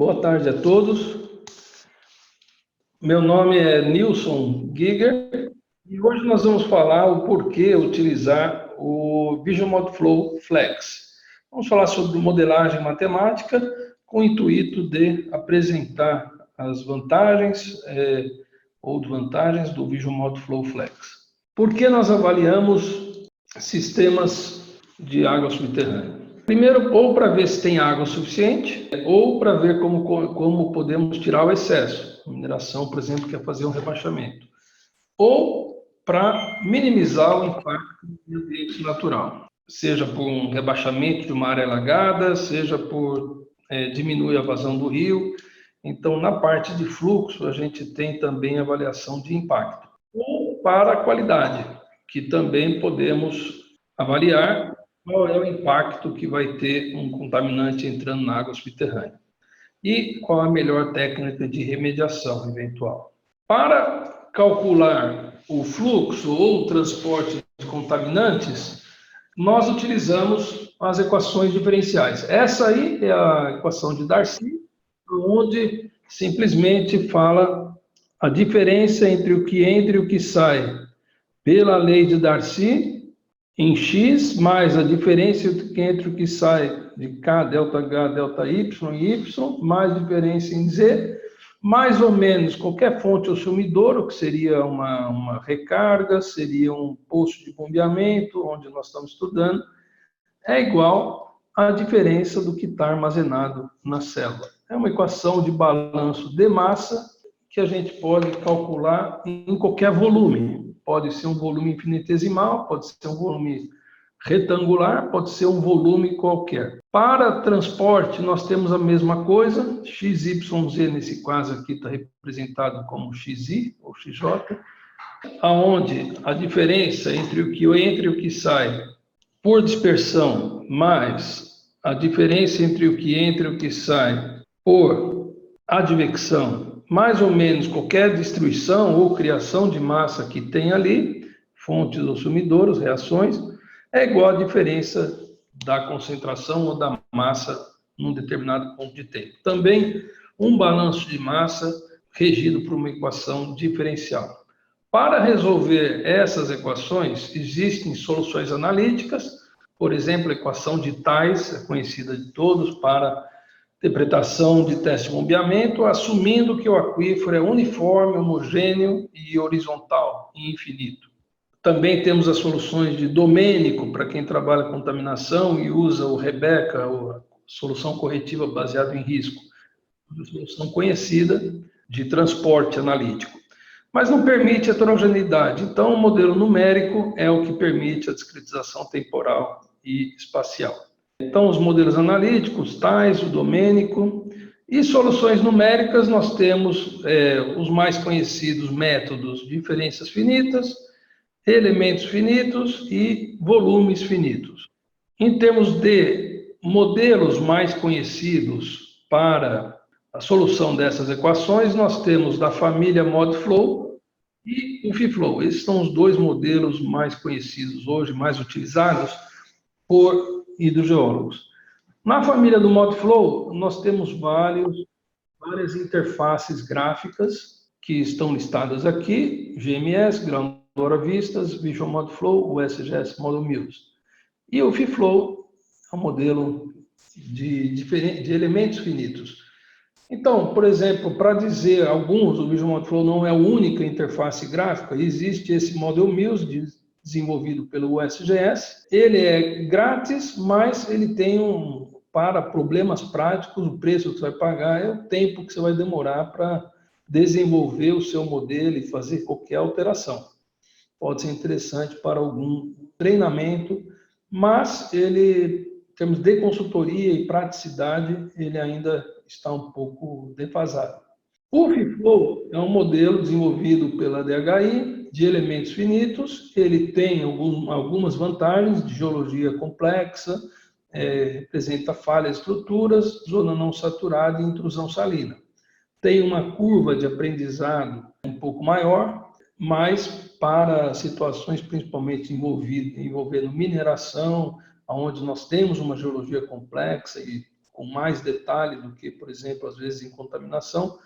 Boa tarde a todos. Meu nome é Nilson Giger e hoje nós vamos falar o porquê utilizar o Visual ModeFlow Flex. Vamos falar sobre modelagem matemática com o intuito de apresentar as vantagens ou desvantagens do Visual ModeFlow Flex. Por que nós avaliamos sistemas de água subterrânea? Primeiro, ou para ver se tem água suficiente, ou para ver como podemos tirar o excesso. A mineração, por exemplo, quer fazer um rebaixamento. Ou para minimizar o impacto no ambiente natural, seja por um rebaixamento de uma área alagada, seja por diminuir a vazão do rio. Então, na parte de fluxo, a gente tem também avaliação de impacto. Ou para a qualidade, que também podemos avaliar qual é o impacto que vai ter um contaminante entrando na água subterrânea e qual a melhor técnica de remediação eventual. Para calcular o fluxo ou o transporte de contaminantes, nós utilizamos as equações diferenciais. Essa aí é a equação de Darcy, onde simplesmente fala a diferença entre o que entra e o que sai pela lei de Darcy em X, mais a diferença entre o que sai de K, delta H, delta Y e Y, mais diferença em Z, mais ou menos qualquer fonte ou sumidouro, que seria uma recarga, seria um posto de bombeamento, onde nós estamos estudando, é igual à diferença do que está armazenado na célula. É uma equação de balanço de massa que a gente pode calcular em qualquer volume. Pode ser um volume infinitesimal, pode ser um volume retangular, pode ser um volume qualquer. Para transporte, nós temos a mesma coisa, XYZ, nesse caso aqui está representado como XI ou XJ, aonde a diferença entre o que entra e o que sai por dispersão, mais a diferença entre o que entra e o que sai por advecção, mais ou menos qualquer destruição ou criação de massa que tem ali, fontes ou sumidouros, reações, é igual à diferença da concentração ou da massa num determinado ponto de tempo. Também um balanço de massa regido por uma equação diferencial. Para resolver essas equações, existem soluções analíticas, por exemplo, a equação de Thais, é conhecida de todos para interpretação de teste de bombeamento, assumindo que o aquífero é uniforme, homogêneo e horizontal e infinito. Também temos as soluções de Domênico, para quem trabalha com contaminação e usa o Rebecca, a solução corretiva baseada em risco, uma solução conhecida de transporte analítico. Mas não permite heterogeneidade. Então, o modelo numérico é o que permite a discretização temporal e espacial. Então, os modelos analíticos, tais, o Domênico, e soluções numéricas, nós temos os mais conhecidos métodos de diferenças finitas, elementos finitos e volumes finitos. Em termos de modelos mais conhecidos para a solução dessas equações, nós temos da família ModeFlow e o FIFlow. Esses são os dois modelos mais conhecidos hoje, mais utilizados por hidrogeólogos. Na família do ModeFlow, nós temos várias interfaces gráficas que estão listadas aqui, GMS, Groundwater Vistas, Visual ModeFlow, o SGS Model Muse. E o FIFlow é um modelo de elementos finitos. Então, por exemplo, para dizer alguns, o Visual ModeFlow não é a única interface gráfica, existe esse Model Muse, desenvolvido pelo USGS. Ele é grátis, mas ele tem para problemas práticos, o preço que você vai pagar é o tempo que você vai demorar para desenvolver o seu modelo e fazer qualquer alteração. Pode ser interessante para algum treinamento, mas ele, em termos de consultoria e praticidade, ele ainda está um pouco defasado. O FIFlow é um modelo desenvolvido pela DHI de elementos finitos. Ele tem algumas vantagens de geologia complexa, representa falhas estruturas, zona não saturada e intrusão salina. Tem uma curva de aprendizado um pouco maior, mas para situações principalmente envolvendo mineração, onde nós temos uma geologia complexa e com mais detalhe do que, por exemplo, às vezes em contaminação,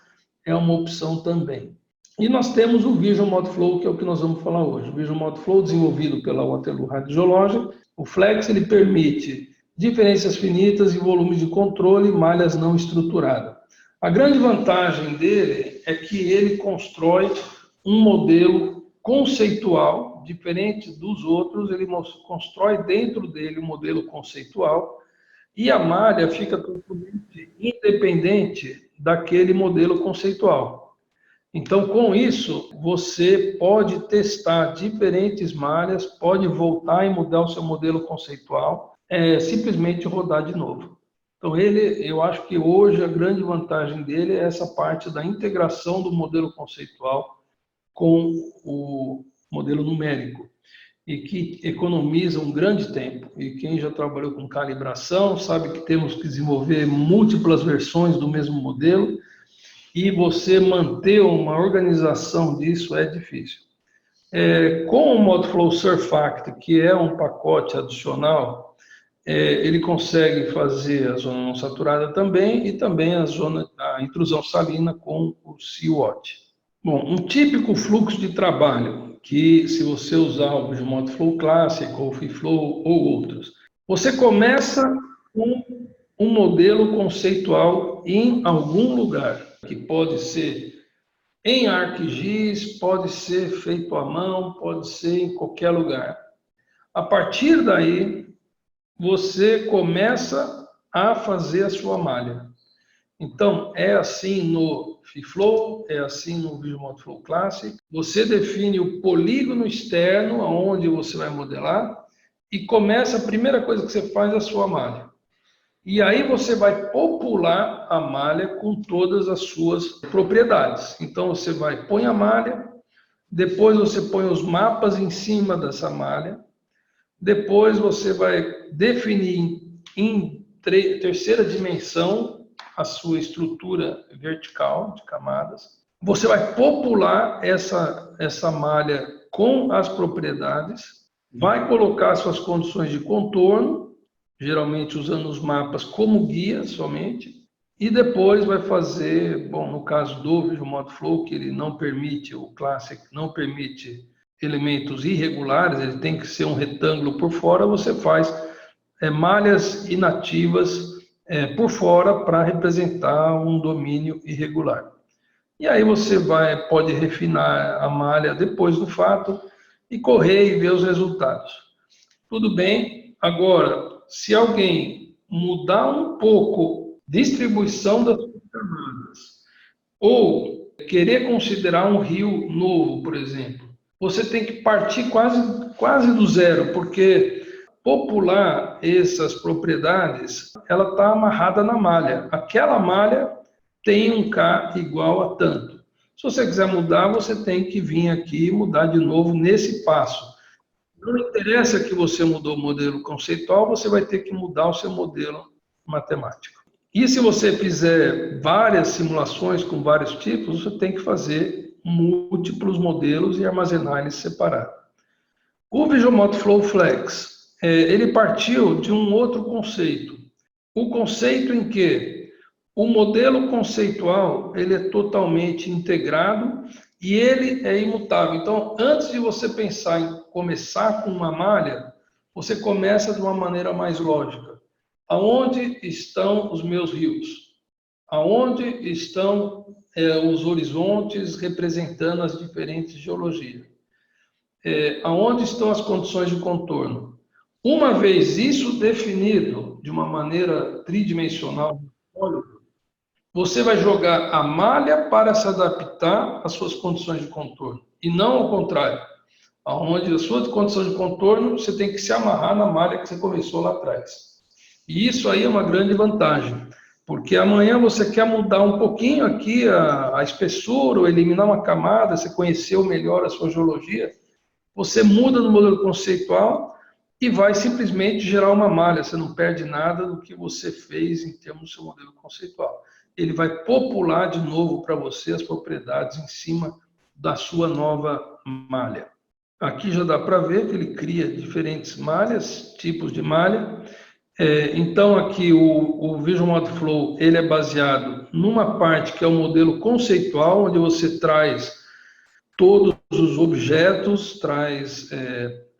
é uma opção também. E nós temos o Vision Mod Flow, que é o que nós vamos falar hoje. O Vision Mod Flow, desenvolvido pela Waterloo Radiológica, o Flex, ele permite diferenças finitas e volumes de controle e malhas não estruturadas. A grande vantagem dele é que ele constrói um modelo conceitual, diferente dos outros, ele constrói dentro dele um modelo conceitual e a malha fica totalmente independente daquele modelo conceitual. Então, com isso, você pode testar diferentes malhas, pode voltar e mudar o seu modelo conceitual, simplesmente rodar de novo. Então, eu acho que hoje a grande vantagem dele é essa parte da integração do modelo conceitual com o modelo numérico, e que economiza um grande tempo. E quem já trabalhou com calibração sabe que temos que desenvolver múltiplas versões do mesmo modelo, e você manter uma organização disso é difícil. Com o ModFlow Surfact, que é um pacote adicional, ele consegue fazer a zona não saturada também, e também a intrusão salina com o CWAT. Bom, um típico fluxo de trabalho, que se você usar o ModFlow Classic, ou FreeFlow, ou outros, você começa com um modelo conceitual em algum lugar, que pode ser em ArcGIS, pode ser feito à mão, pode ser em qualquer lugar. A partir daí, você começa a fazer a sua malha. Então, é assim no FreeFlow, é assim no Vision ModFlow Classic. Você define o polígono externo, aonde você vai modelar, e começa, a primeira coisa que você faz é a sua malha. E aí você vai popular a malha com todas as suas propriedades. Então, você põe a malha, depois você põe os mapas em cima dessa malha, depois você vai definir em terceira dimensão a sua estrutura vertical de camadas. Você vai popular essa malha com as propriedades, vai colocar suas condições de contorno, geralmente usando os mapas como guia somente, e depois vai fazer, bom, no caso do Vision ModFlow, que ele não permite, o Classic não permite elementos irregulares, ele tem que ser um retângulo por fora, você faz malhas inativas por fora para representar um domínio irregular. E aí você pode refinar a malha depois do fato e correr e ver os resultados. Tudo bem? Agora, se alguém mudar um pouco a distribuição das camadas ou querer considerar um rio novo, por exemplo, você tem que partir quase do zero, porque popular essas propriedades, ela está amarrada na malha. Aquela malha tem um K igual a tanto. Se você quiser mudar, você tem que vir aqui e mudar de novo nesse passo. Não interessa que você mudou o modelo conceitual, você vai ter que mudar o seu modelo matemático. E se você fizer várias simulações com vários tipos, você tem que fazer múltiplos modelos e armazenar eles separados. O Vision ModFlow Flex, ele partiu de um outro conceito. O conceito em que o modelo conceitual ele é totalmente integrado e ele é imutável. Então, antes de você pensar em começar com uma malha, você começa de uma maneira mais lógica. Aonde estão os meus rios? Aonde estão os horizontes representando as diferentes geologias? Aonde estão as condições de contorno? Uma vez isso definido de uma maneira tridimensional, você vai jogar a malha para se adaptar às suas condições de contorno, e não ao contrário. Onde a sua condição de contorno, você tem que se amarrar na malha que você começou lá atrás. E isso aí é uma grande vantagem, porque amanhã você quer mudar um pouquinho aqui a espessura, ou eliminar uma camada, você conheceu melhor a sua geologia, você muda no modelo conceitual e vai simplesmente gerar uma malha, você não perde nada do que você fez em termos do seu modelo conceitual. Ele vai popular de novo para você as propriedades em cima da sua nova malha. Aqui já dá para ver que ele cria diferentes malhas, tipos de malha. Então, aqui o Visual Mod Flow, ele é baseado numa parte que é o modelo conceitual, onde você traz todos os objetos, traz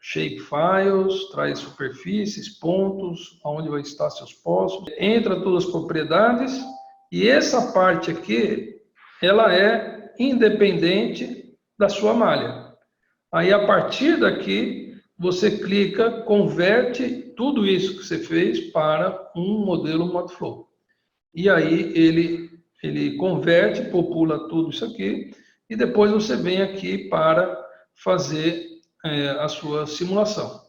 shapefiles, traz superfícies, pontos, onde vai estar seus poços, entra todas as propriedades, e essa parte aqui, ela é independente da sua malha. Aí, a partir daqui, você clica, converte tudo isso que você fez para um modelo Modflow. E aí ele converte, popula tudo isso aqui, e depois você vem aqui para fazer a sua simulação.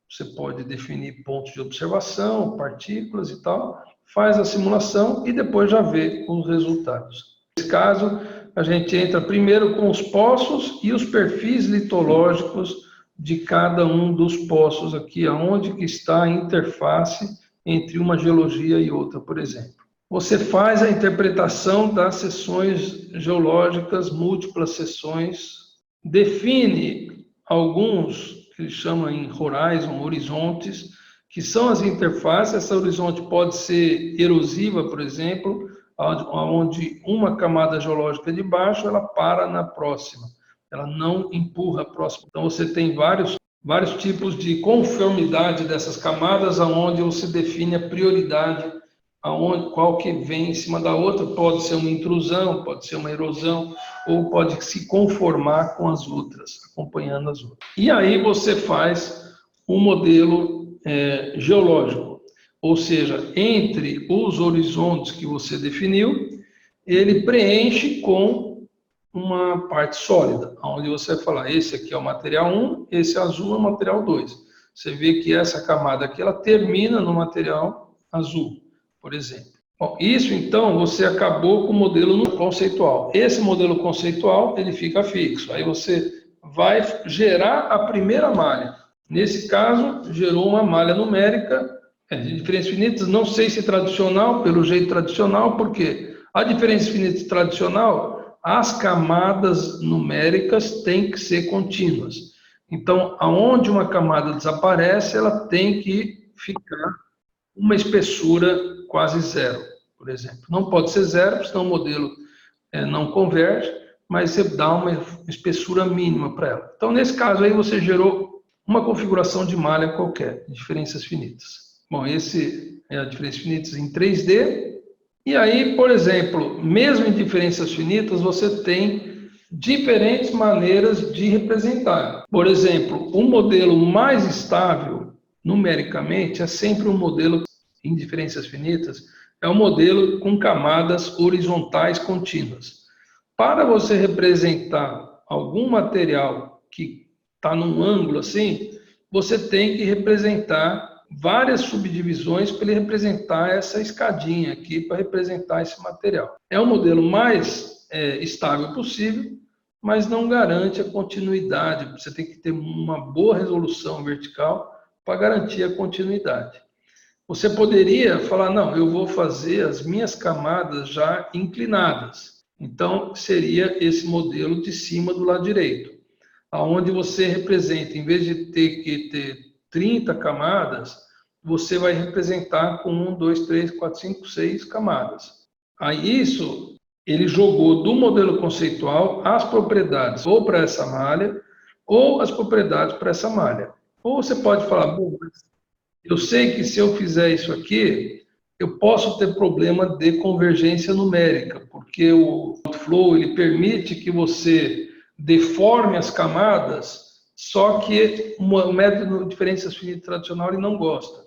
Você pode definir pontos de observação, partículas e tal, faz a simulação e depois já vê os resultados. Nesse caso, a gente entra primeiro com os poços e os perfis litológicos de cada um dos poços aqui, aonde que está a interface entre uma geologia e outra, por exemplo. Você faz a interpretação das seções geológicas, múltiplas seções, define alguns que ele chama em horizon, horizontes, que são as interfaces. Essa horizonte pode ser erosiva, por exemplo, onde uma camada geológica de baixo ela para na próxima, ela não empurra a próxima. Então você tem vários tipos de conformidade dessas camadas, aonde você define a prioridade, qual que vem em cima da outra. Pode ser uma intrusão, pode ser uma erosão, ou pode se conformar com as outras, acompanhando as outras. E aí você faz um modelo geológico, ou seja, entre os horizontes que você definiu, ele preenche com uma parte sólida, onde você vai falar, esse aqui é o material 1, esse azul é o material 2. Você vê que essa camada aqui, ela termina no material azul, por exemplo. Bom, isso então, você acabou com o modelo conceitual. Esse modelo conceitual, ele fica fixo. Aí você vai gerar a primeira malha. Nesse caso, gerou uma malha numérica de diferenças finitas, não sei se tradicional, pelo jeito tradicional, porque a diferença finita tradicional, as camadas numéricas têm que ser contínuas. Então, aonde uma camada desaparece, ela tem que ficar uma espessura quase zero, por exemplo. Não pode ser zero, senão o modelo não converge, mas você dá uma espessura mínima para ela. Então, nesse caso aí, você gerou uma configuração de malha qualquer, diferenças finitas. Bom, esse é a diferenças finitas em 3D. E aí, por exemplo, mesmo em diferenças finitas, você tem diferentes maneiras de representar. Por exemplo, o modelo mais estável, numericamente, é sempre um modelo em diferenças finitas, é um modelo com camadas horizontais contínuas. Para você representar algum material que está num ângulo assim, você tem que representar várias subdivisões para ele representar essa escadinha aqui, para representar esse material. É o modelo mais estável possível, mas não garante a continuidade. Você tem que ter uma boa resolução vertical para garantir a continuidade. Você poderia falar, não, eu vou fazer as minhas camadas já inclinadas. Então, seria esse modelo de cima do lado direito, aonde você representa, em vez de ter que ter 30 camadas, você vai representar com 1, 2, 3, 4, 5, 6 camadas. Aí isso, ele jogou do modelo conceitual as propriedades ou para essa malha, ou as propriedades para essa malha. Ou você pode falar, bom, eu sei que se eu fizer isso aqui, eu posso ter problema de convergência numérica, porque o Flow ele permite que você deforme as camadas, só que o método de diferenças finitas tradicional ele não gosta.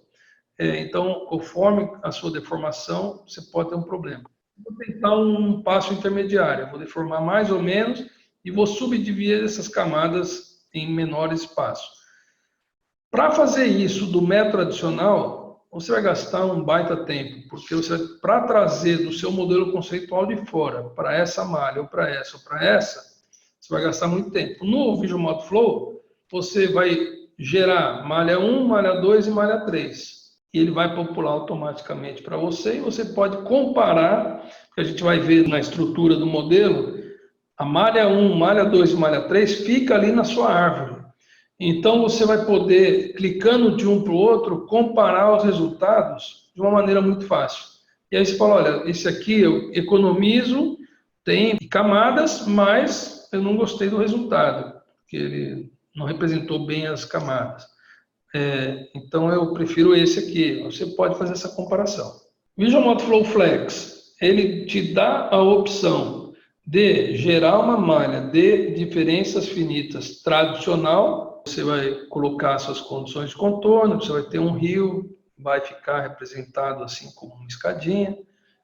Então, conforme a sua deformação, você pode ter um problema. Vou tentar um passo intermediário, vou deformar mais ou menos e vou subdividir essas camadas em menor espaço. Para fazer isso do método tradicional, você vai gastar um baita tempo, porque para trazer do seu modelo conceitual de fora para essa malha, ou para essa, você vai gastar muito tempo. No Visual Mod Flow, você vai gerar malha 1, malha 2 e malha 3. E ele vai popular automaticamente para você, e você pode comparar, que a gente vai ver na estrutura do modelo, a malha 1, malha 2 e malha 3 fica ali na sua árvore. Então, você vai poder, clicando de um para o outro, comparar os resultados de uma maneira muito fácil. E aí você fala, olha, esse aqui eu economizo, tem camadas, mas eu não gostei do resultado, porque ele não representou bem as camadas. Então, eu prefiro esse aqui. Você pode fazer essa comparação. Visual Mode Flow Flex, ele te dá a opção de gerar uma malha de diferenças finitas tradicional. Você vai colocar suas condições de contorno, você vai ter um rio, vai ficar representado assim como uma escadinha,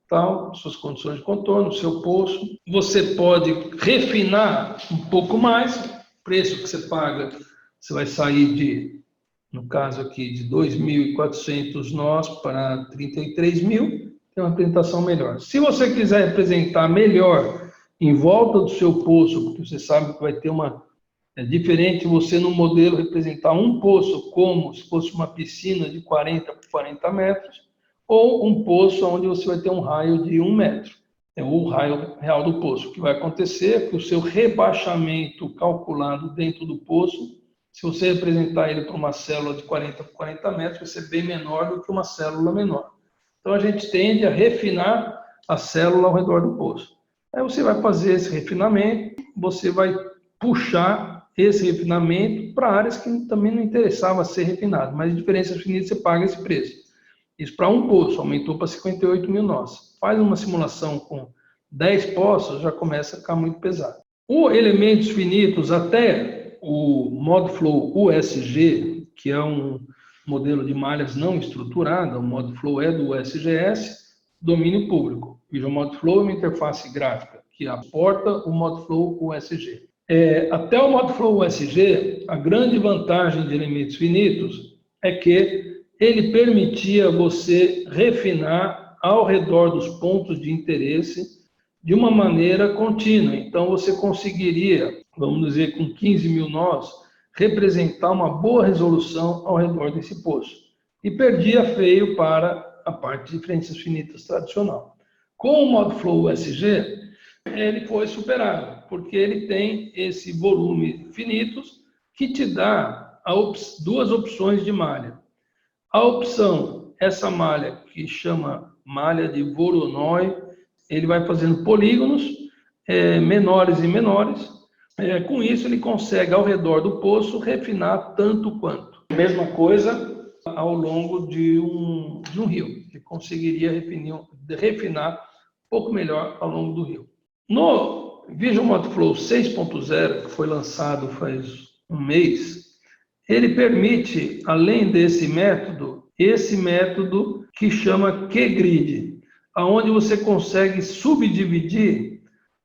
tal, suas condições de contorno, seu poço. Você pode refinar um pouco mais, o preço que você paga, você vai sair de, no caso aqui, de 2.400 nós para 33.000, tem uma apresentação melhor. Se você quiser representar melhor em volta do seu poço, porque você sabe que vai ter uma... É diferente você no modelo representar um poço como se fosse uma piscina de 40 por 40 metros, ou um poço onde você vai ter um raio de 1 metro. É o raio real do poço. O que vai acontecer é que o seu rebaixamento calculado dentro do poço, se você representar ele para uma célula de 40 por 40 metros, vai ser bem menor do que uma célula menor. Então, a gente tende a refinar a célula ao redor do poço. Aí você vai fazer esse refinamento, você vai puxar esse refinamento para áreas que também não interessava ser refinado, mas diferenças finitas você paga esse preço. Isso para um poço, aumentou para 58.000 nós. Faz uma simulação com 10 poços, já começa a ficar muito pesado. O elementos finitos, até o ModFlow USG, que é um modelo de malhas não estruturada, o ModFlow é do USGS, domínio público. O ModFlow é uma interface gráfica que aporta o ModFlow USG. Até o ModFlow USG, a grande vantagem de elementos finitos é que ele permitia você refinar ao redor dos pontos de interesse de uma maneira contínua. Então, você conseguiria, vamos dizer, com 15.000 nós, representar uma boa resolução ao redor desse poço. E perdia feio para a parte de diferenças finitas tradicional. Com o ModFlow USG, ele foi superado, porque ele tem esse volume finitos que te dá duas opções de malha. A opção, essa malha que chama malha de Voronoi, ele vai fazendo polígonos menores e menores. Com isso, ele consegue, ao redor do poço, refinar tanto quanto. Mesma coisa ao longo de um rio. Ele conseguiria refinar um pouco melhor ao longo do rio. No Visual ModFlow 6.0, que foi lançado faz um mês, ele permite, além desse método, esse método que chama QGrid, onde você consegue subdividir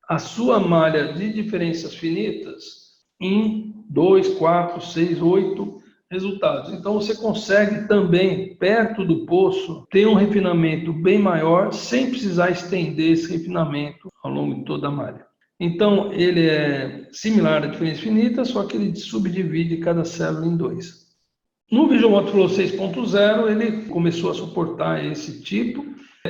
a sua malha de diferenças finitas em 2, 4, 6, 8 resultados. Então, você consegue também, perto do poço, ter um refinamento bem maior, sem precisar estender esse refinamento ao longo de toda a malha. Então, ele é similar a diferenças finitas, só que ele subdivide cada célula em 2. No Visual ModFlow 6.0, ele começou a suportar esse tipo,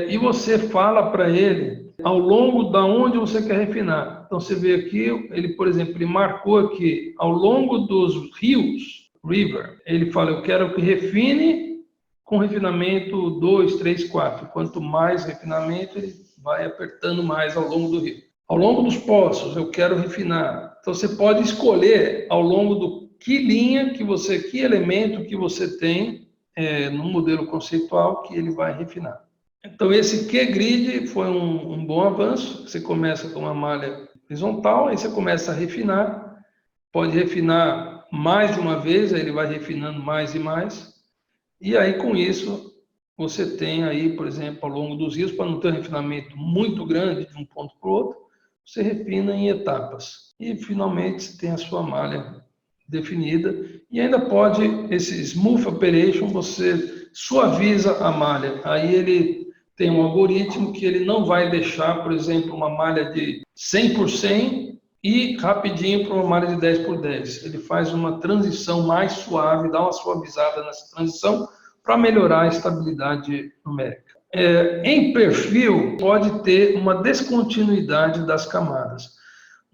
e você fala para ele ao longo da onde você quer refinar. Então, você vê aqui, ele, por exemplo, ele marcou aqui, ao longo dos rios, river, ele fala, eu quero que refine com refinamento 2, 3, 4. Quanto mais refinamento, ele vai apertando mais ao longo do rio. Ao longo dos poços, eu quero refinar. Então, você pode escolher ao longo do que linha, que elemento que você tem no modelo conceitual que ele vai refinar. Então, esse QGrid foi um bom avanço. Você começa com uma malha horizontal, aí você começa a refinar. Pode refinar mais de uma vez, aí ele vai refinando mais e mais. E aí, com isso, você tem aí, por exemplo, ao longo dos rios, para não ter um refinamento muito grande de um ponto para o outro, você refina em etapas. E, finalmente, você tem a sua malha definida. E ainda pode, esse Smooth Operation, você suaviza a malha. Aí ele tem um algoritmo que ele não vai deixar, por exemplo, uma malha de 100 por 100 e rapidinho para uma malha de 10 por 10. Ele faz uma transição mais suave, dá uma suavizada nessa transição para melhorar a estabilidade numérica. Em perfil, pode ter uma descontinuidade das camadas.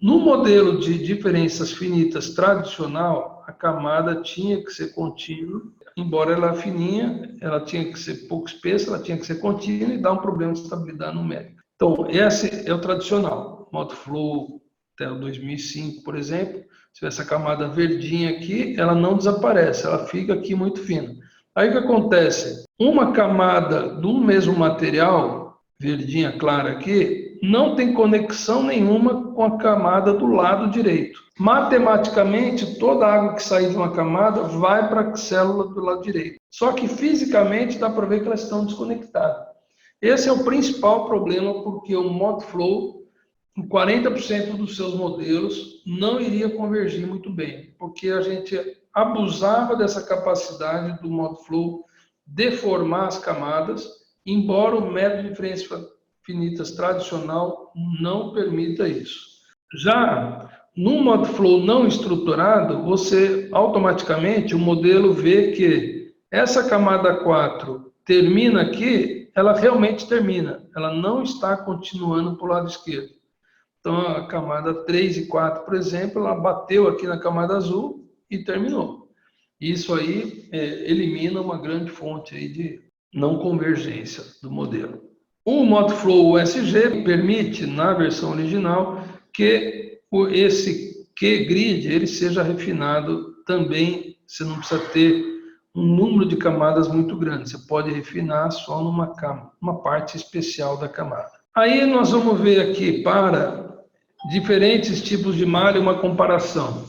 No modelo de diferenças finitas tradicional, a camada tinha que ser contínua, embora ela fininha, ela tinha que ser pouco espessa, ela tinha que ser contínua e dar um problema de estabilidade numérica. Então, esse é o tradicional. Multiflow até o 2005, por exemplo, se essa camada verdinha aqui, ela não desaparece, ela fica aqui muito fina. Aí o que acontece? Uma camada do mesmo material, verdinha clara aqui, não tem conexão nenhuma com a camada do lado direito. Matematicamente, toda a água que sair de uma camada vai para a célula do lado direito. Só que fisicamente dá para ver que elas estão desconectadas. Esse é o principal problema, porque o Multiflow, em 40% dos seus modelos, não iria convergir muito bem, porque a gente abusava dessa capacidade do Multiflow deformar as camadas, embora o método de diferenças finitas tradicional não permita isso. Já no Multiflow não estruturado, você automaticamente, o modelo vê que essa camada 4 termina aqui, ela realmente termina, ela não está continuando para o lado esquerdo. Então, a camada 3 e 4, por exemplo, ela bateu aqui na camada azul e terminou. Isso aí elimina uma grande fonte aí de não convergência do modelo. O Multiflow USG permite, na versão original, que esse Q-grid ele seja refinado também. Você não precisa ter um número de camadas muito grande. Você pode refinar só numa parte especial da camada. Aí nós vamos ver aqui para diferentes tipos de malha uma comparação.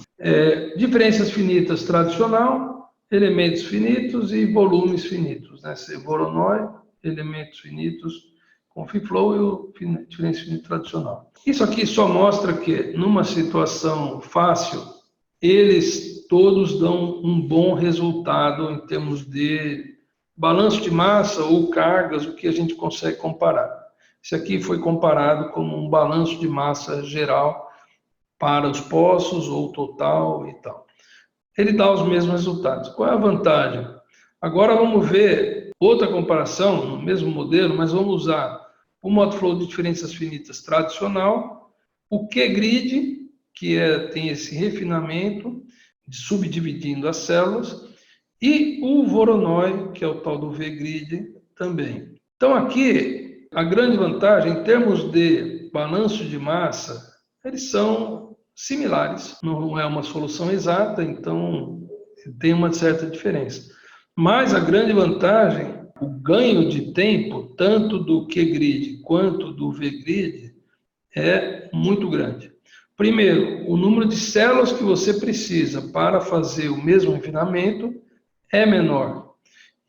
Diferenças finitas tradicional, elementos finitos e volumes finitos. Né? Voronoi, elementos finitos com FreeFlow e o diferença finita tradicional. Isso aqui só mostra que, numa situação fácil, eles todos dão um bom resultado em termos de balanço de massa ou cargas, o que a gente consegue comparar. Isso aqui foi comparado como um balanço de massa geral para os poços ou total e tal. Ele dá os mesmos resultados. Qual é a vantagem? Agora vamos ver outra comparação, no mesmo modelo, mas vamos usar o Multiflow de diferenças finitas tradicional, o Q-grid, que tem esse refinamento, subdividindo as células, e o Voronoi, que é o tal do V-grid também. Então aqui, a grande vantagem, em termos de balanço de massa, eles são similares. Não é uma solução exata, então tem uma certa diferença. Mas a grande vantagem, o ganho de tempo, tanto do Q-grid quanto do V-grid, é muito grande. Primeiro, o número de células que você precisa para fazer o mesmo refinamento é menor.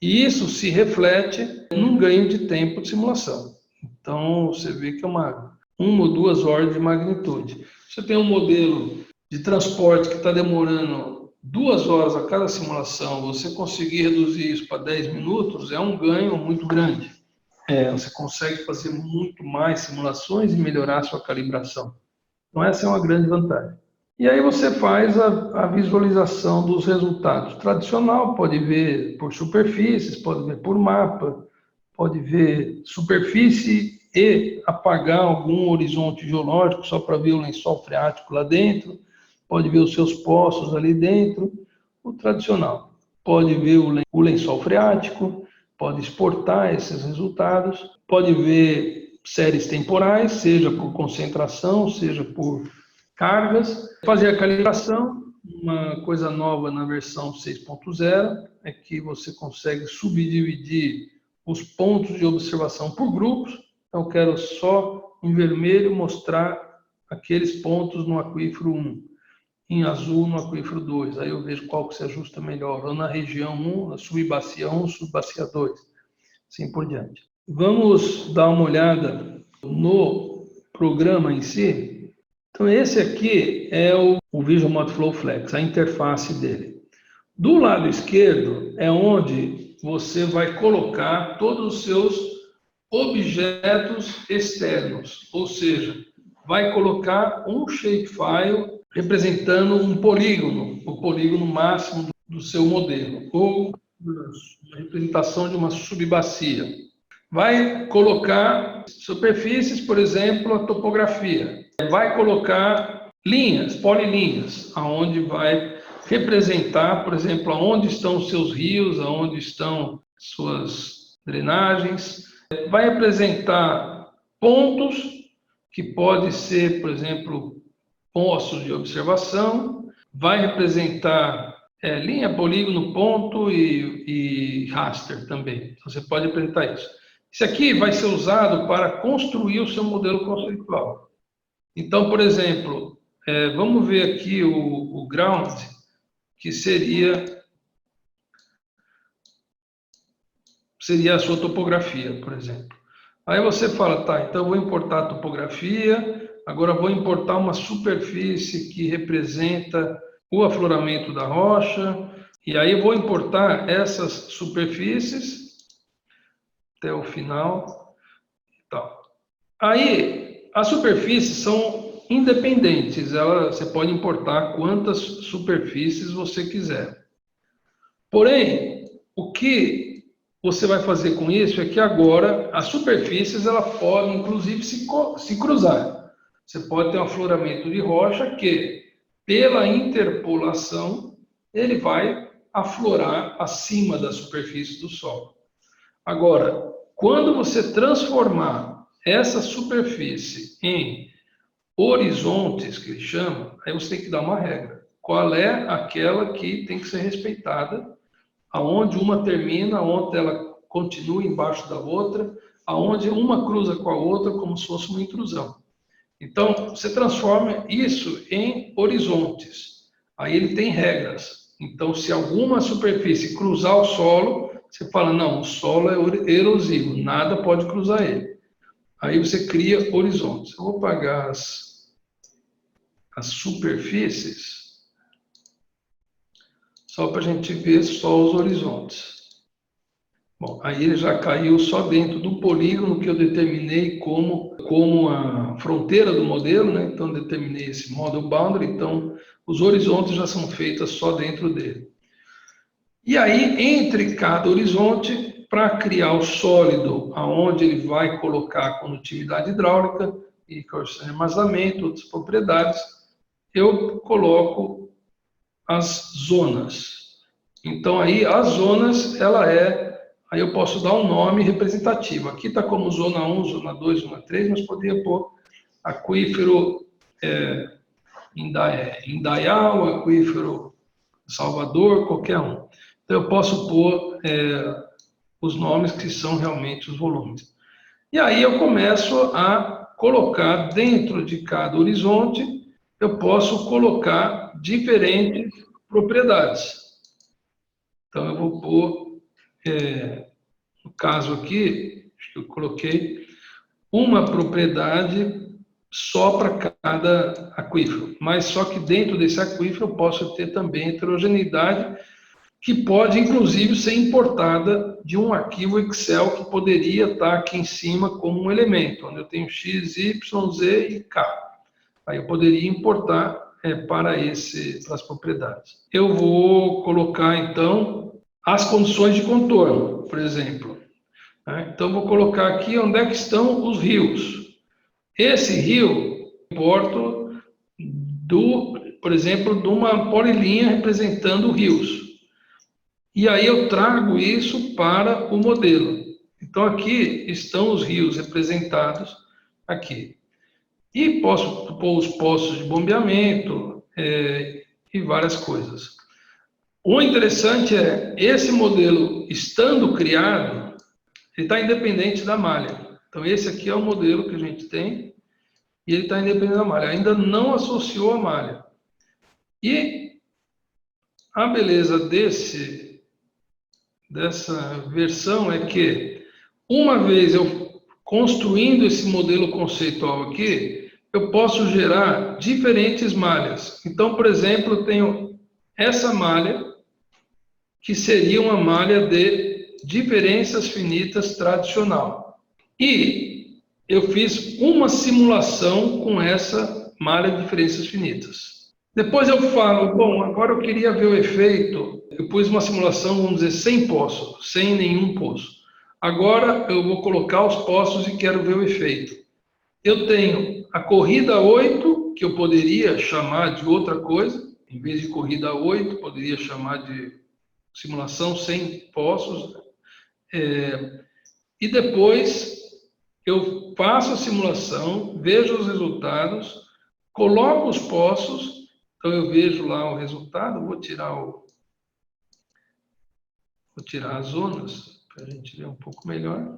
E isso se reflete num ganho de tempo de simulação. Então, você vê que é uma ou duas ordens de magnitude. Você tem um modelo de transporte que está demorando 2 horas a cada simulação, você conseguir reduzir isso para 10 minutos, é um ganho muito grande. Você consegue fazer muito mais simulações e melhorar a sua calibração. Então, essa é uma grande vantagem. E aí você faz a visualização dos resultados. Tradicional, pode ver por superfícies, pode ver por mapa, pode ver superfície e apagar algum horizonte geológico só para ver o lençol freático lá dentro, pode ver os seus poços ali dentro. O tradicional, pode ver o lençol freático, pode exportar esses resultados, pode ver séries temporais, seja por concentração, seja por cargas, fazer a calibração. Uma coisa nova na versão 6.0 é que você consegue subdividir os pontos de observação por grupos. Então, eu quero só em vermelho mostrar aqueles pontos no aquífero 1, em azul no aquífero 2. Aí eu vejo qual que se ajusta melhor, ou na região 1, na subbacia 1, subbacia 2, assim por diante. Vamos dar uma olhada no programa em si. Então, esse aqui é o Visual Multiflow Flex, a interface dele. Do lado esquerdo é onde você vai colocar todos os seus objetos externos, ou seja, vai colocar um shapefile representando um polígono, o polígono máximo do seu modelo, ou uma representação de uma subbacia. Vai colocar superfícies, por exemplo, a topografia. Vai colocar linhas, polilinhas, aonde vai representar, por exemplo, aonde estão os seus rios, aonde estão suas drenagens. Vai apresentar pontos que pode ser, por exemplo, poços de observação. Vai representar linha, polígono, ponto e raster também. Você pode apresentar isso. Isso aqui vai ser usado para construir o seu modelo conceitual. Então, por exemplo, vamos ver aqui o ground, que seria a sua topografia, por exemplo. Aí você fala, tá, então eu vou importar a topografia, agora vou importar uma superfície que representa o afloramento da rocha, e aí eu vou importar essas superfícies até o final. Tá. Aí, as superfícies são independentes, você pode importar quantas superfícies você quiser. Porém, o que você vai fazer com isso é que agora as superfícies elas podem inclusive se cruzar. Você pode ter um afloramento de rocha que, pela interpolação, ele vai aflorar acima da superfície do solo. Agora, quando você transformar essa superfície em horizontes, que ele chama, aí você tem que dar uma regra. Qual é aquela que tem que ser respeitada? Aonde uma termina, aonde ela continua embaixo da outra, aonde uma cruza com a outra como se fosse uma intrusão. Então, você transforma isso em horizontes. Aí ele tem regras. Então, se alguma superfície cruzar o solo, você fala, não, o solo é erosivo, nada pode cruzar ele. Aí você cria horizontes. Eu vou apagar as superfícies, só para a gente ver só os horizontes. Bom, aí ele já caiu só dentro do polígono que eu determinei como a fronteira do modelo, né? Então, determinei esse model boundary, então os horizontes já são feitos só dentro dele. E aí, entre cada horizonte, para criar o sólido, aonde ele vai colocar a condutividade hidráulica e coeficiente de armazenamento, outras propriedades, eu coloco as zonas. Então, aí, as zonas, aí eu posso dar um nome representativo. Aqui está como zona 1, zona 2, zona 3, mas poderia pôr aquífero Indaial, aquífero Salvador, qualquer um. Então, eu posso pôr os nomes que são realmente os volumes. E aí eu começo a colocar dentro de cada horizonte, eu posso colocar diferentes propriedades. Então, eu vou pôr, no caso aqui, acho que eu coloquei uma propriedade só para cada aquífero, mas só que dentro desse aquífero eu posso ter também heterogeneidade, que pode, inclusive, ser importada de um arquivo Excel que poderia estar aqui em cima como um elemento, onde eu tenho X, Y, Z e K. Aí eu poderia importar para as propriedades. Eu vou colocar, então, as condições de contorno, por exemplo. Então, vou colocar aqui onde é que estão os rios. Esse rio, eu importo, por exemplo, de uma polilinha representando rios. E aí eu trago isso para o modelo. Então, aqui estão os rios representados aqui. E posso pôr os poços de bombeamento e várias coisas. O interessante é, esse modelo, estando criado, ele está independente da malha. Então, esse aqui é o modelo que a gente tem, e ele está independente da malha. Ainda não associou a malha. E a beleza dessa versão é que, uma vez eu construindo esse modelo conceitual aqui, eu posso gerar diferentes malhas. Então, por exemplo, eu tenho essa malha, que seria uma malha de diferenças finitas tradicional. E eu fiz uma simulação com essa malha de diferenças finitas. Depois eu falo, bom, agora eu queria ver o efeito. Eu pus uma simulação, vamos dizer, sem poço, sem nenhum poço. Agora eu vou colocar os poços e quero ver o efeito. Eu tenho a corrida 8 que eu poderia chamar de outra coisa, em vez de corrida 8, poderia chamar de simulação sem poços. E depois eu faço a simulação, vejo os resultados, coloco os poços, então eu vejo lá o resultado, vou tirar as zonas para a gente ver um pouco melhor.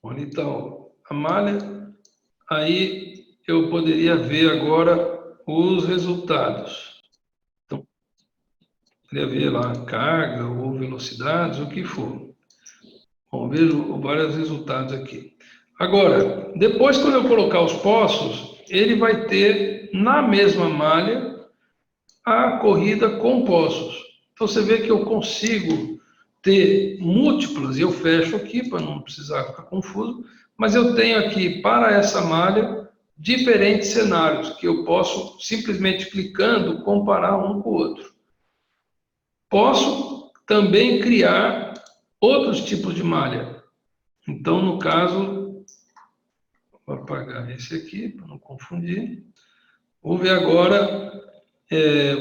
Olha, então, a malha, aí eu poderia ver agora os resultados. Então, poderia ver lá carga ou velocidades, o que for. Bom, vejo vários resultados aqui. Agora, depois quando eu colocar os poços, ele vai ter na mesma malha a corrida com poços. Então você vê que eu consigo ter múltiplas, e eu fecho aqui para não precisar ficar confuso, mas eu tenho aqui para essa malha diferentes cenários que eu posso simplesmente clicando comparar um com o outro. Posso também criar outros tipos de malha. Então, no caso, vou apagar esse aqui para não confundir. Vou ver agora,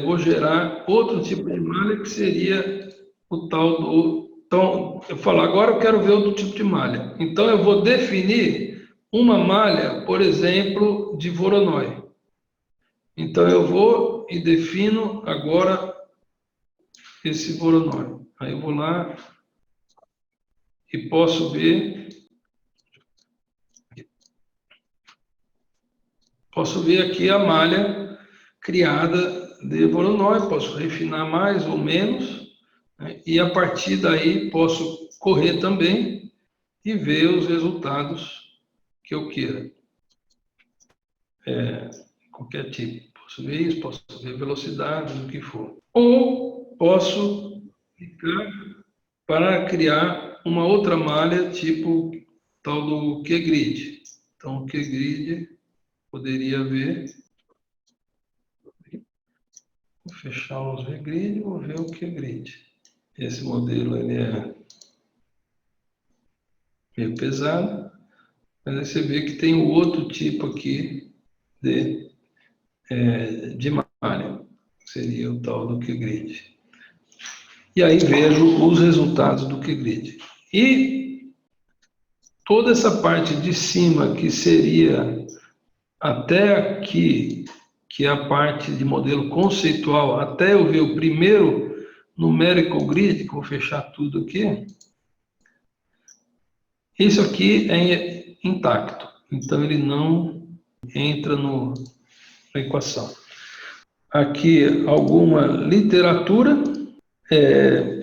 vou gerar outro tipo de malha que seria o tal do... Então, eu falo, agora eu quero ver outro tipo de malha. Então, eu vou definir uma malha, por exemplo, de Voronoi. Então, eu vou e defino agora esse Voronoi. Aí eu vou lá e posso ver... Posso ver aqui a malha criada de Voronoi, posso refinar mais ou menos, né? E a partir daí posso correr também e ver os resultados que eu queira. Qualquer tipo. Posso ver isso, posso ver velocidade, o que for. Ou posso clicar para criar uma outra malha, tipo tal do QGrid. Então, o QGrid poderia ver. Vou fechar os VGrid e vou ver o QGrid. Esse modelo ele é meio pesado, mas aí você vê que tem o outro tipo aqui de malha, que seria o tal do QGrid. E aí vejo os resultados do QGrid. E toda essa parte de cima, que seria até aqui, que é a parte de modelo conceitual, até eu ver o primeiro numerical grid, que eu vou fechar tudo aqui, isso aqui é intacto, então ele não entra na equação. Aqui alguma literatura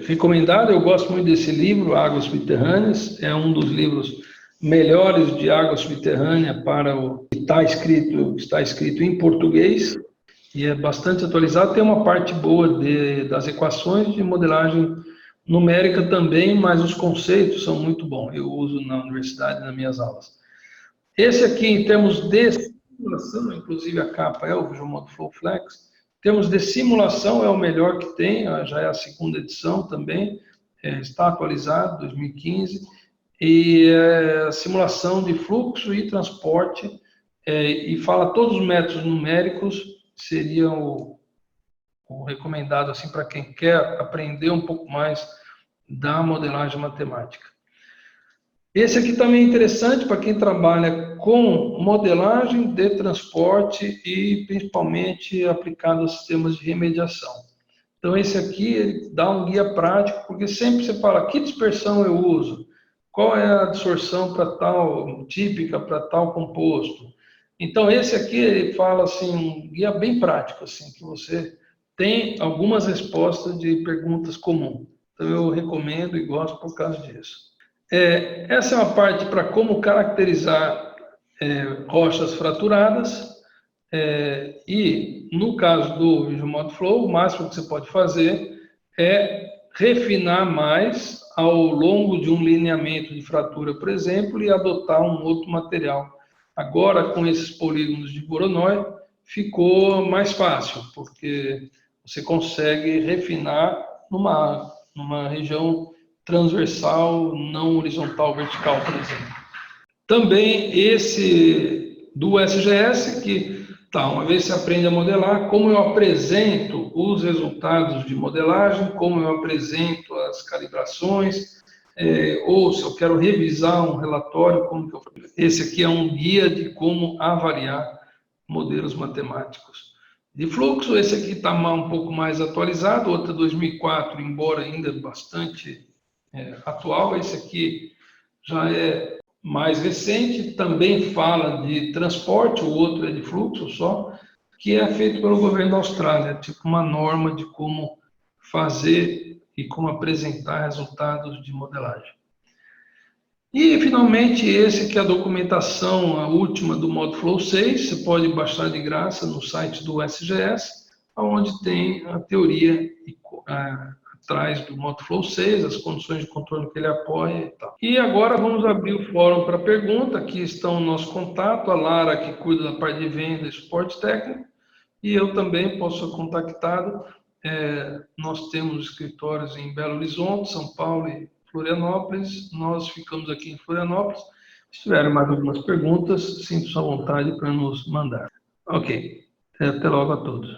recomendada, eu gosto muito desse livro, Águas Subterrâneas, é um dos livros melhores de água subterrânea para o que está escrito em português, e é bastante atualizado, tem uma parte boa das equações de modelagem numérica também, mas os conceitos são muito bons, eu uso na universidade, nas minhas aulas. Esse aqui, em termos de simulação, inclusive a capa é o Visual Model Flow Flex, em termos de simulação é o melhor que tem, já é a segunda edição também, está atualizado, 2015, e a simulação de fluxo e transporte, e fala todos os métodos numéricos, seria o recomendado assim, para quem quer aprender um pouco mais da modelagem matemática. Esse aqui também é interessante para quem trabalha com modelagem de transporte e principalmente aplicado a sistemas de remediação. Então esse aqui ele dá um guia prático, porque sempre você fala que dispersão eu uso, qual é a absorção para tal, típica para tal composto. Então esse aqui ele fala assim, um guia bem prático, assim, que você tem algumas respostas de perguntas comuns. Então eu recomendo e gosto por causa disso. Essa é uma parte para como caracterizar rochas fraturadas, e no caso do Visual Model Flow, o máximo que você pode fazer é refinar mais ao longo de um lineamento de fratura, por exemplo, e adotar um outro material. Agora, com esses polígonos de Voronoi, ficou mais fácil, porque você consegue refinar numa região transversal, não horizontal, vertical, por exemplo. Também esse do SGS, que tá, uma vez você aprende a modelar, como eu apresento os resultados de modelagem, como eu apresento as calibrações, ou se eu quero revisar um relatório, como que eu faço. Esse aqui é um guia de como avaliar modelos matemáticos de fluxo. Esse aqui está um pouco mais atualizado, outro é 2004, embora ainda bastante atual. Esse aqui já é mais recente, também fala de transporte, o outro é de fluxo só, que é feito pelo governo da Austrália, tipo uma norma de como fazer e como apresentar resultados de modelagem. E, finalmente, esse que é a documentação, a última do ModFlow 6, você pode baixar de graça no site do SGS, onde tem a teoria atrás do ModFlow 6, as condições de controle que ele apoia e tal. E agora vamos abrir o fórum para pergunta. Aqui estão o nosso contato, a Lara, que cuida da parte de venda e suporte técnico, e eu também posso ser contactado. Nós temos escritórios em Belo Horizonte, São Paulo e Florianópolis. Nós ficamos aqui em Florianópolis. Se tiverem mais algumas perguntas, sinta-se à vontade para nos mandar. Ok. Até logo a todos.